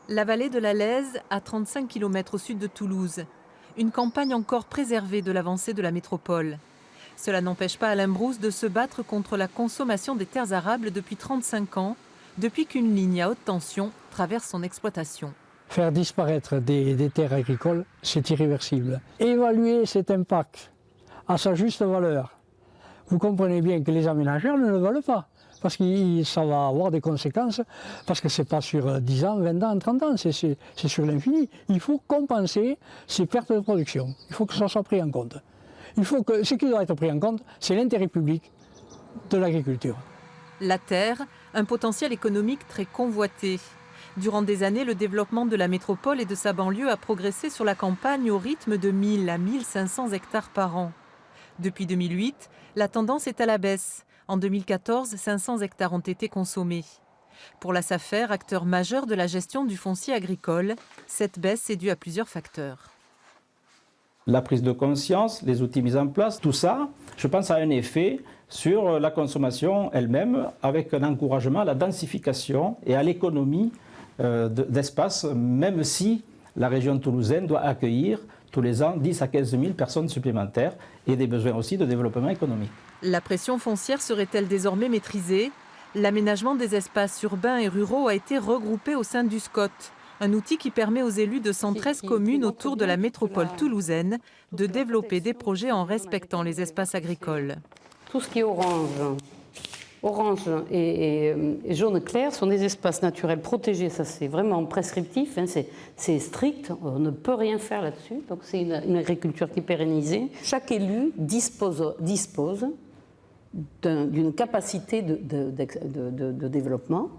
La vallée de la Lèze, à 35 km au sud de Toulouse. Une campagne encore préservée de l'avancée de la métropole. Cela n'empêche pas Alain Brousse de se battre contre la consommation des terres arables depuis 35 ans, depuis qu'une ligne à haute tension traverse son exploitation. Faire disparaître des terres agricoles, c'est irréversible. Évaluer cet impact à sa juste valeur, vous comprenez bien que les aménageurs ne le veulent pas. Parce que ça va avoir des conséquences, parce que ce n'est pas sur 10 ans, 20 ans, 30 ans, c'est sur l'infini. Il faut compenser ces pertes de production. Il faut que ça soit pris en compte. Ce qui doit être pris en compte, c'est l'intérêt public de l'agriculture. La terre, un potentiel économique très convoité. Durant des années, le développement de la métropole et de sa banlieue a progressé sur la campagne au rythme de 1000 à 1500 hectares par an. Depuis 2008, la tendance est à la baisse. En 2014, 500 hectares ont été consommés. Pour la SAFER, acteur majeur de la gestion du foncier agricole, cette baisse est due à plusieurs facteurs. La prise de conscience, les outils mis en place, tout ça, je pense, a un effet sur la consommation elle-même, avec un encouragement à la densification et à l'économie d'espace, même si la région toulousaine doit accueillir tous les ans 10 à 15 000 personnes supplémentaires et des besoins aussi de développement économique. La pression foncière serait-elle désormais maîtrisée? L'aménagement des espaces urbains et ruraux a été regroupé au sein du SCOT, un outil qui permet aux élus de 113 communes autour de la métropole toulousaine de développer des projets en respectant les espaces agricoles. Tout ce qui est orange et jaune clair sont des espaces naturels protégés. Ça, c'est vraiment prescriptif, hein, c'est strict, on ne peut rien faire là-dessus. Donc c'est une agriculture qui est pérennisée. Chaque élu dispose d'une capacité de développement.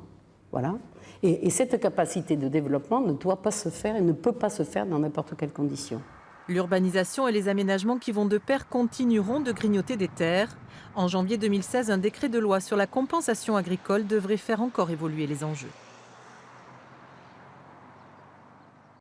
Voilà. Et cette capacité de développement ne doit pas se faire et ne peut pas se faire dans n'importe quelle condition. L'urbanisation et les aménagements qui vont de pair continueront de grignoter des terres. En janvier 2016, un décret de loi sur la compensation agricole devrait faire encore évoluer les enjeux.